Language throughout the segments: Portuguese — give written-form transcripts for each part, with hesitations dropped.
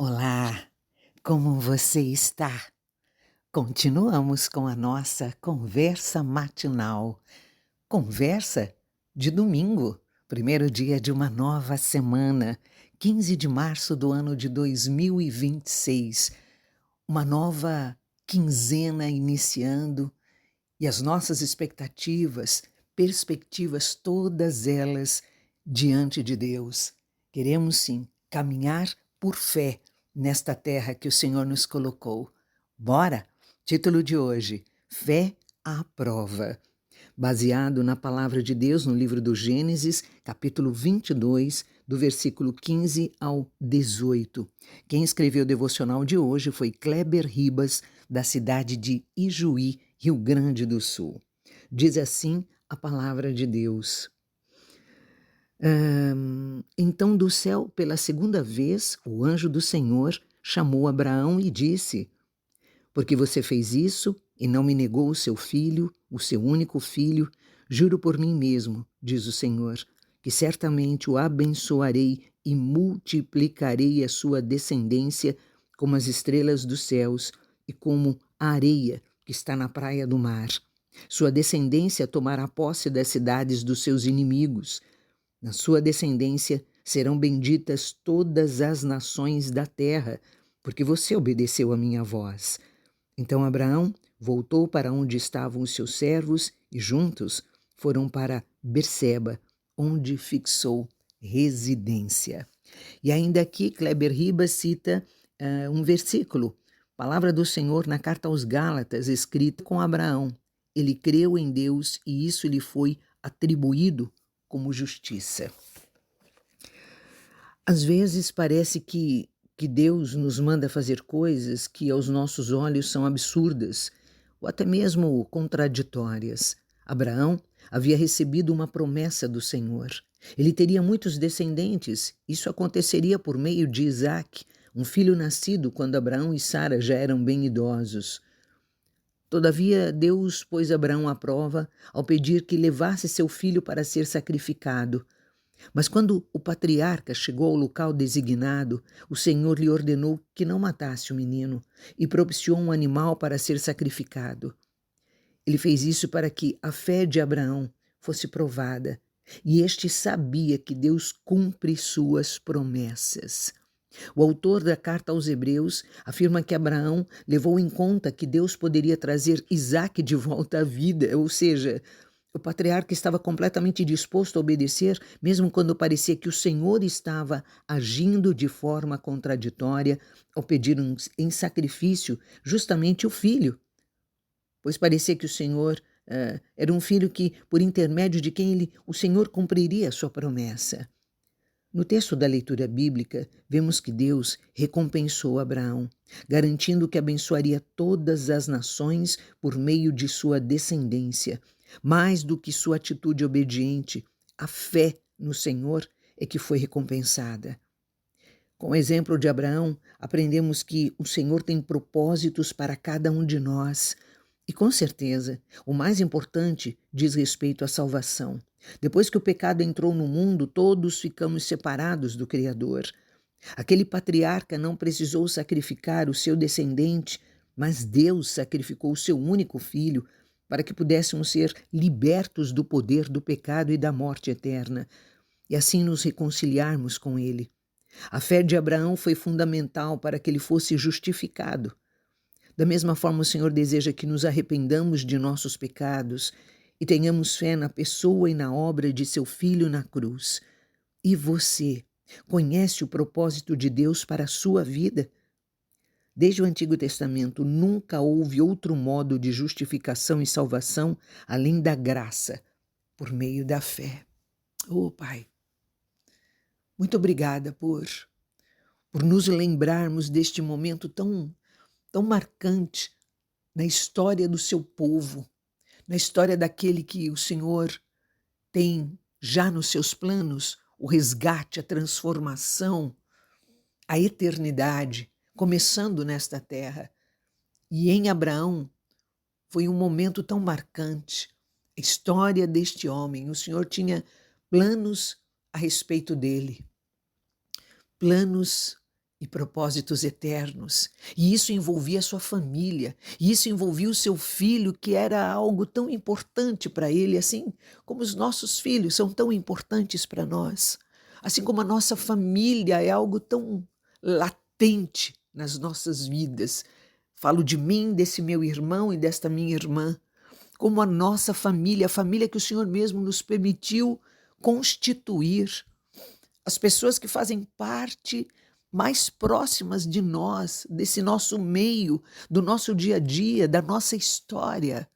Olá, como você está? Continuamos com a nossa conversa matinal. Conversa de domingo, primeiro dia de uma nova semana, 15 de março do ano de 2026. Uma nova quinzena iniciando e as nossas expectativas, perspectivas, todas elas diante de Deus. Queremos sim caminhar por fé nesta terra que o Senhor nos colocou. Bora? Título de hoje: Fé à prova. Baseado na palavra de Deus no livro do Gênesis, capítulo 22, do versículo 15 ao 18. Quem escreveu o devocional de hoje foi Kleber Ribas, da cidade de Ijuí, Rio Grande do Sul. Diz assim a palavra de Deus. Então do céu, pela segunda vez, o anjo do Senhor chamou Abraão e disse: Porque você fez isso e não me negou o seu filho, o seu único filho, juro por mim mesmo, diz o Senhor, que certamente o abençoarei e multiplicarei a sua descendência como as estrelas dos céus e como a areia que está na praia do mar. Sua descendência tomará posse das cidades dos seus inimigos. Na sua descendência serão benditas todas as nações da terra, porque você obedeceu a minha voz. Então Abraão voltou para onde estavam os seus servos e juntos foram para Berseba, onde fixou residência. E ainda aqui Kleber Ribas cita um versículo, palavra do Senhor na carta aos Gálatas, escrita com Abraão. Ele creu em Deus e isso lhe foi atribuído como justiça. Às vezes parece que Deus nos manda fazer coisas que aos nossos olhos são absurdas ou até mesmo contraditórias. Abraão havia recebido uma promessa do Senhor. Ele teria muitos descendentes. Isso aconteceria por meio de Isaque, um filho nascido quando Abraão e Sara já eram bem idosos. Todavia, Deus pôs Abraão à prova ao pedir que levasse seu filho para ser sacrificado. Mas quando o patriarca chegou ao local designado, o Senhor lhe ordenou que não matasse o menino e propiciou um animal para ser sacrificado. Ele fez isso para que a fé de Abraão fosse provada, e este sabia que Deus cumpre suas promessas. O autor da carta aos Hebreus afirma que Abraão levou em conta que Deus poderia trazer Isaque de volta à vida, ou seja, o patriarca estava completamente disposto a obedecer, mesmo quando parecia que o Senhor estava agindo de forma contraditória ao pedir em sacrifício justamente o filho, pois parecia que o Senhor era um filho que, por intermédio de quem o Senhor cumpriria a sua promessa. No texto da leitura bíblica, vemos que Deus recompensou Abraão, garantindo que abençoaria todas as nações por meio de sua descendência. Mais do que sua atitude obediente, a fé no Senhor é que foi recompensada. Com o exemplo de Abraão, aprendemos que o Senhor tem propósitos para cada um de nós. E com certeza, o mais importante diz respeito à salvação. Depois que o pecado entrou no mundo, todos ficamos separados do Criador. Aquele patriarca não precisou sacrificar o seu descendente, mas Deus sacrificou o seu único filho para que pudéssemos ser libertos do poder do pecado e da morte eterna, e assim nos reconciliarmos com Ele. A fé de Abraão foi fundamental para que ele fosse justificado. Da mesma forma, o Senhor deseja que nos arrependamos de nossos pecados e tenhamos fé na pessoa e na obra de seu Filho na cruz. E você conhece o propósito de Deus para a sua vida? Desde o Antigo Testamento, nunca houve outro modo de justificação e salvação além da graça, por meio da fé. Oh, Pai, muito obrigada por nos lembrarmos deste momento tão marcante na história do seu povo, na história daquele que o Senhor tem já nos seus planos, o resgate, a transformação, a eternidade, começando nesta terra. E em Abraão foi um momento tão marcante, a história deste homem. O Senhor tinha planos a respeito dele, planos e propósitos eternos. E isso envolvia a sua família, e isso envolvia o seu filho, que era algo tão importante para ele, assim como os nossos filhos são tão importantes para nós. Assim como a nossa família é algo tão latente nas nossas vidas. Falo de mim, desse meu irmão e desta minha irmã, como a nossa família, a família que o Senhor mesmo nos permitiu constituir, as pessoas que fazem parte mais próximas de nós, desse nosso meio, do nosso dia a dia, da nossa história.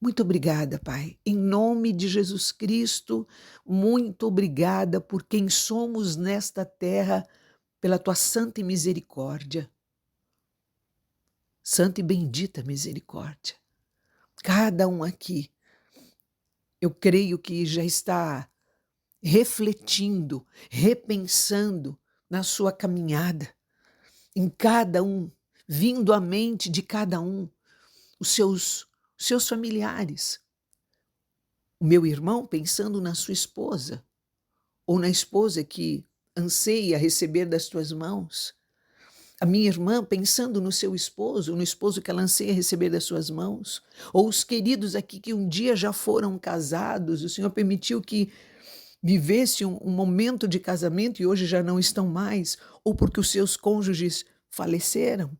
Muito obrigada, Pai. Em nome de Jesus Cristo, muito obrigada por quem somos nesta terra, pela tua santa misericórdia. Santa e bendita misericórdia. Cada um aqui, eu creio que já está refletindo, repensando na sua caminhada, em cada um, vindo à mente de cada um, os seus familiares. O meu irmão pensando na sua esposa, ou na esposa que anseia receber das tuas mãos. A minha irmã pensando no seu esposo, no esposo que ela anseia receber das suas mãos. Ou os queridos aqui que um dia já foram casados, o Senhor permitiu que vivesse um momento de casamento e hoje já não estão mais, ou porque os seus cônjuges faleceram,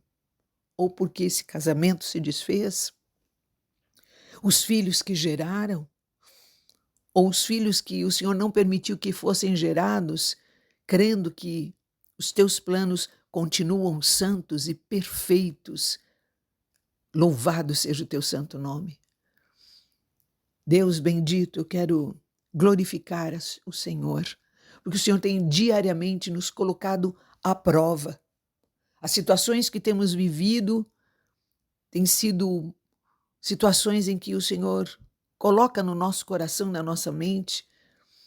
ou porque esse casamento se desfez. Os filhos que geraram, ou os filhos que o Senhor não permitiu que fossem gerados, crendo que os teus planos continuam santos e perfeitos. Louvado seja o teu santo nome. Deus bendito, eu quero glorificar o Senhor, porque o Senhor tem diariamente nos colocado à prova. As situações que temos vivido têm sido situações em que o Senhor coloca no nosso coração, na nossa mente,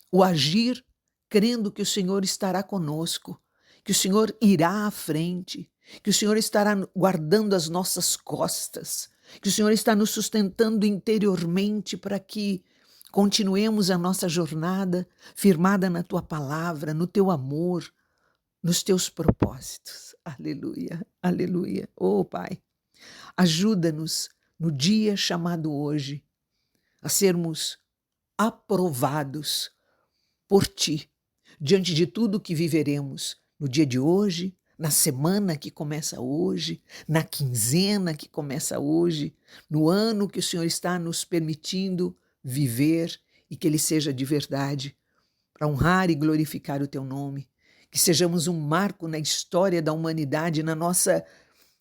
o agir, crendo que o Senhor estará conosco, que o Senhor irá à frente, que o Senhor estará guardando as nossas costas, que o Senhor está nos sustentando interiormente para que continuemos a nossa jornada firmada na Tua palavra, no Teu amor, nos Teus propósitos. Aleluia, aleluia. Oh, Pai, ajuda-nos no dia chamado hoje a sermos aprovados por Ti, diante de tudo que viveremos no dia de hoje, na semana que começa hoje, na quinzena que começa hoje, no ano que o Senhor está nos permitindo viver e que ele seja de verdade, para honrar e glorificar o Teu nome, que sejamos um marco na história da humanidade, na nossa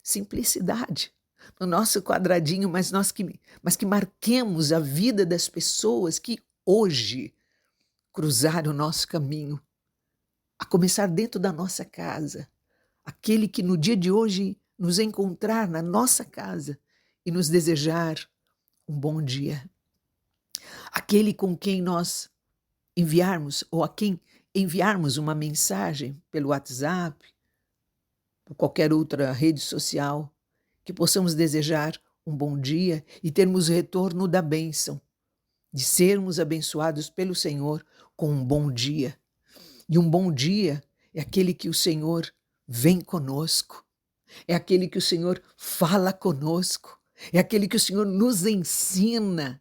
simplicidade, no nosso quadradinho, mas que marquemos a vida das pessoas que hoje cruzaram o nosso caminho, a começar dentro da nossa casa, aquele que no dia de hoje nos encontrar na nossa casa e nos desejar um bom dia. Aquele com quem nós enviarmos ou a quem enviarmos uma mensagem pelo WhatsApp, por qualquer outra rede social, que possamos desejar um bom dia e termos retorno da bênção, de sermos abençoados pelo Senhor com um bom dia. E um bom dia é aquele que o Senhor vem conosco, é aquele que o Senhor fala conosco, é aquele que o Senhor nos ensina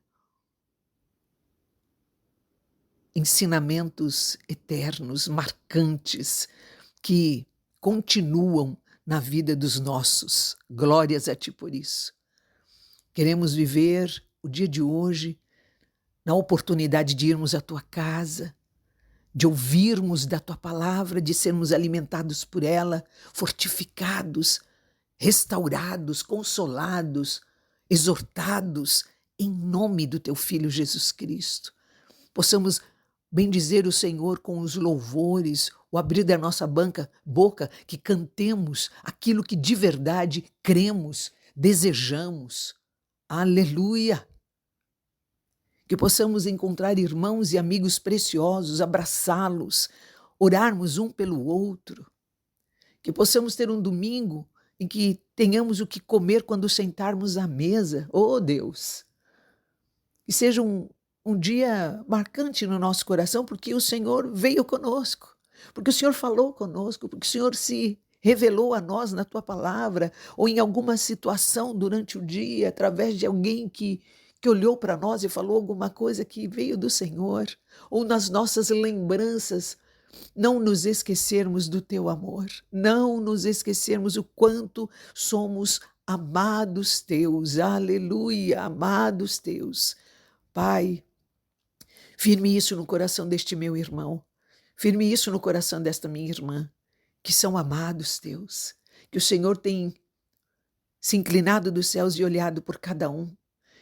ensinamentos eternos, marcantes, que continuam na vida dos nossos. Glórias a Ti por isso. Queremos viver o dia de hoje na oportunidade de irmos à Tua casa, de ouvirmos da Tua palavra, de sermos alimentados por ela, fortificados, restaurados, consolados, exortados, em nome do Teu Filho Jesus Cristo. Possamos bendizer o Senhor com os louvores, o abrir da nossa boca, que cantemos aquilo que de verdade cremos, desejamos. Aleluia! Que possamos encontrar irmãos e amigos preciosos, abraçá-los, orarmos um pelo outro. Que possamos ter um domingo em que tenhamos o que comer quando sentarmos à mesa. Oh, Deus! Que seja um dia marcante no nosso coração, porque o Senhor veio conosco. porque o Senhor falou conosco, porque o Senhor se revelou a nós na tua palavra, ou em alguma situação durante o dia, através de alguém que olhou para nós e falou alguma coisa que veio do Senhor, ou nas nossas lembranças, não nos esquecermos do teu amor, não nos esquecermos o quanto somos amados teus, aleluia, amados teus. Pai, firme isso no coração deste meu irmão, firme isso no coração desta minha irmã, que são amados teus, que o Senhor tem se inclinado dos céus e olhado por cada um,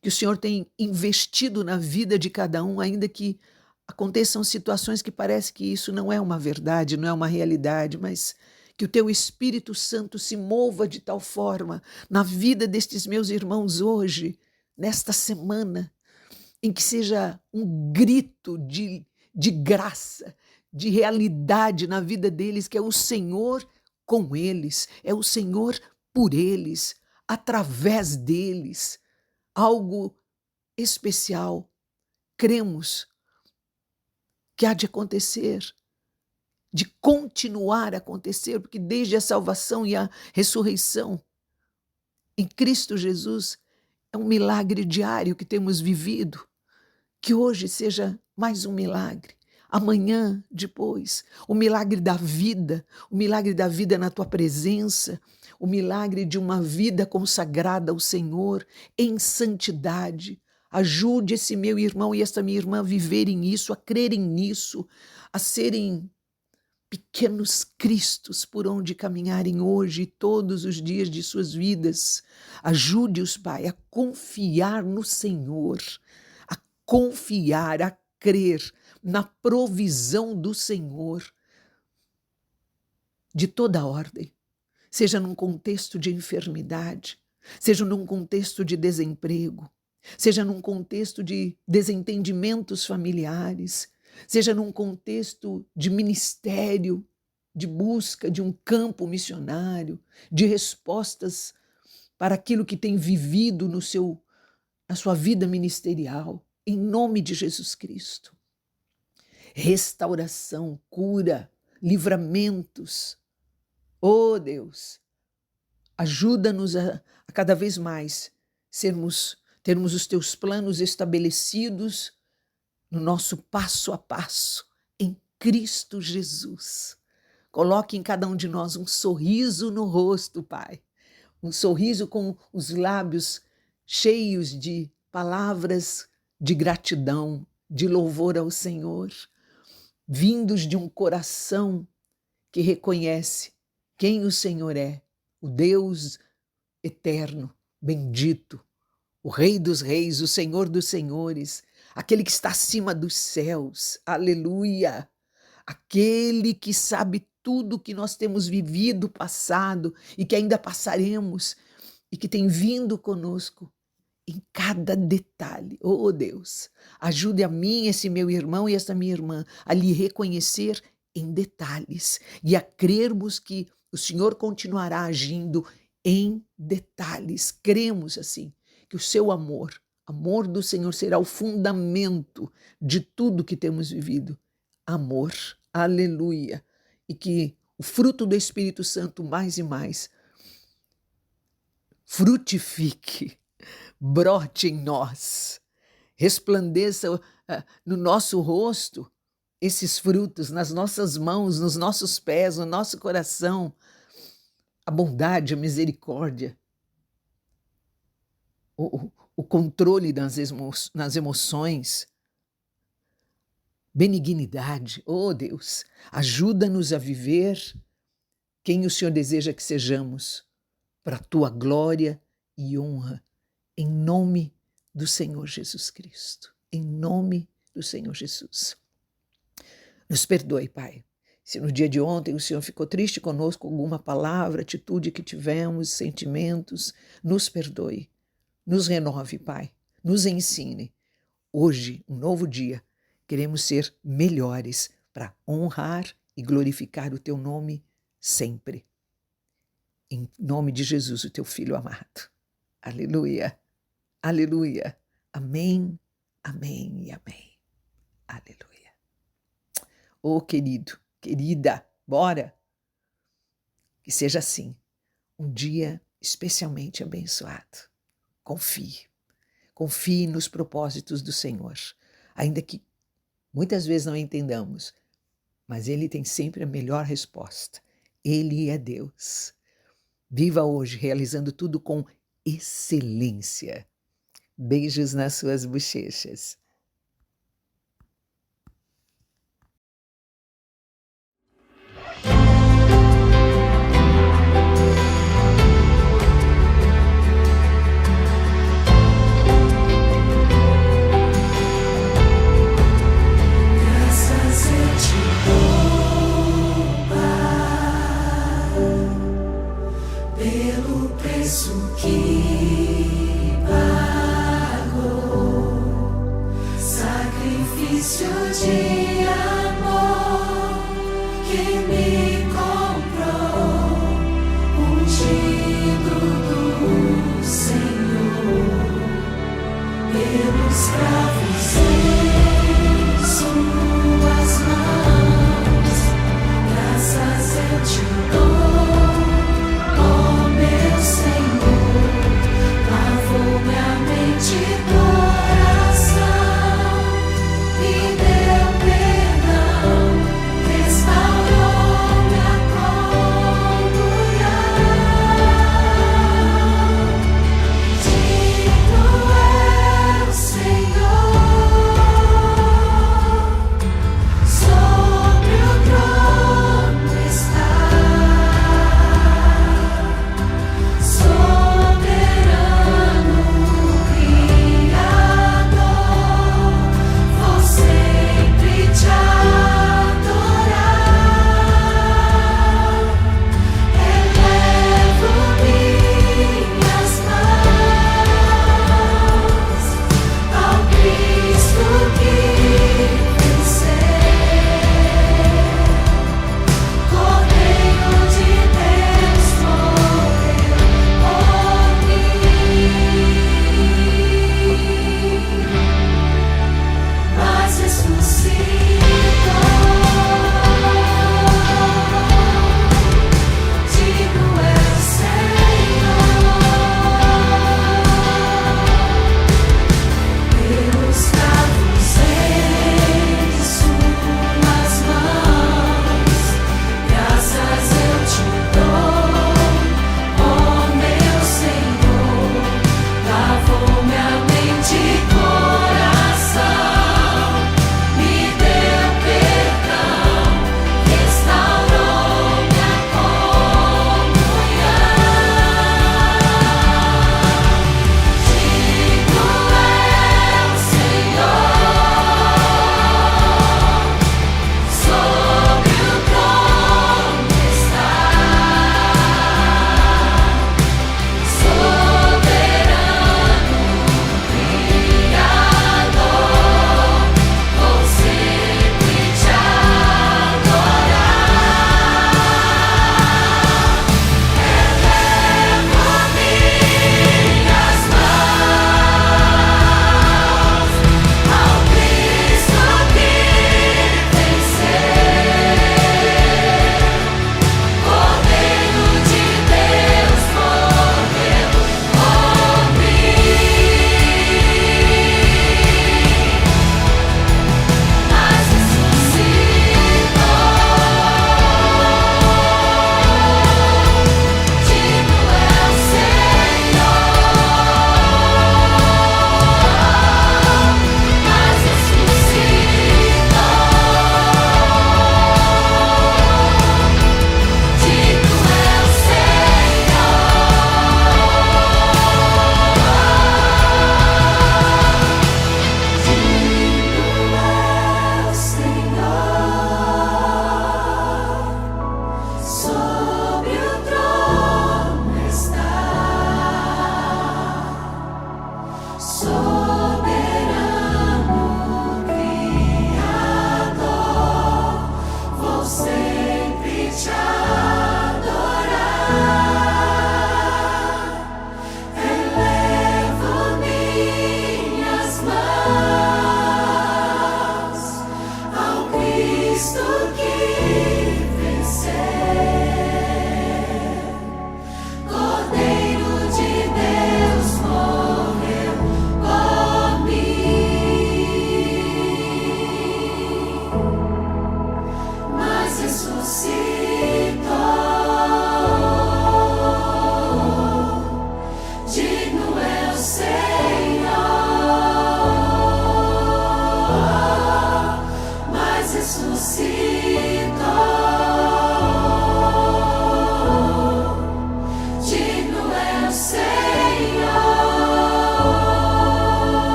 que o Senhor tem investido na vida de cada um, ainda que aconteçam situações que parece que isso não é uma verdade, não é uma realidade, mas que o teu Espírito Santo se mova de tal forma na vida destes meus irmãos hoje, nesta semana, em que seja um grito de graça, de realidade na vida deles, que é o Senhor com eles, é o Senhor por eles, através deles, algo especial. Cremos que há de acontecer, de continuar a acontecer, porque desde a salvação e a ressurreição em Cristo Jesus é um milagre diário que temos vivido. Que hoje seja mais um milagre, amanhã, depois, o milagre da vida, o milagre da vida na tua presença, o milagre de uma vida consagrada ao Senhor em santidade. Ajude esse meu irmão e esta minha irmã a viverem isso, a crerem nisso, a serem pequenos cristos por onde caminharem hoje e todos os dias de suas vidas. Ajude-os, Pai, a confiar no Senhor, a confiar, a crer na provisão do Senhor de toda ordem, seja num contexto de enfermidade, seja num contexto de desemprego, seja num contexto de desentendimentos familiares, seja num contexto de ministério, de busca de um campo missionário, de respostas para aquilo que tem vivido na sua vida ministerial, em nome de Jesus Cristo. Restauração, cura, livramentos. Oh Deus, ajuda-nos a cada vez mais termos os teus planos estabelecidos no nosso passo a passo, em Cristo Jesus. Coloque em cada um de nós um sorriso no rosto, Pai. Um sorriso com os lábios cheios de palavras de gratidão, de louvor ao Senhor, vindos de um coração que reconhece quem o Senhor é, o Deus eterno, bendito, o Rei dos reis, o Senhor dos senhores, aquele que está acima dos céus, aleluia, aquele que sabe tudo que nós temos vivido, passado e que ainda passaremos e que tem vindo conosco em cada detalhe. Oh Deus, ajude a mim, esse meu irmão e essa minha irmã a lhe reconhecer em detalhes e a crermos que o Senhor continuará agindo em detalhes. Cremos assim, que o seu amor do Senhor será o fundamento de tudo que temos vivido. Amor, aleluia. E que o fruto do Espírito Santo mais e mais frutifique, brote em nós, resplandeça no nosso rosto esses frutos, nas nossas mãos, nos nossos pés, no nosso coração, a bondade, a misericórdia, o controle nas emoções, benignidade. Oh Deus, ajuda-nos a viver quem o Senhor deseja que sejamos, para a tua glória e honra, em nome do Senhor Jesus Cristo, em nome do Senhor Jesus. Nos perdoe, Pai, se no dia de ontem o Senhor ficou triste conosco com alguma palavra, atitude que tivemos, sentimentos, nos perdoe, nos renove, Pai, nos ensine. Hoje, um novo dia, queremos ser melhores para honrar e glorificar o teu nome sempre. Em nome de Jesus, o teu Filho amado. Aleluia, aleluia. Amém, amém e amém. Aleluia. Oh, querido, querida, bora. Que seja assim, um dia especialmente abençoado. Confie, confie nos propósitos do Senhor, ainda que muitas vezes não entendamos, mas Ele tem sempre a melhor resposta. Ele é Deus. Viva hoje realizando tudo com excelência. Beijos nas suas bochechas. Graças eu te dou, Pai, pelo preço que pagou, sacrifício de amor que me comprou, ungido do Senhor, pelos cravos.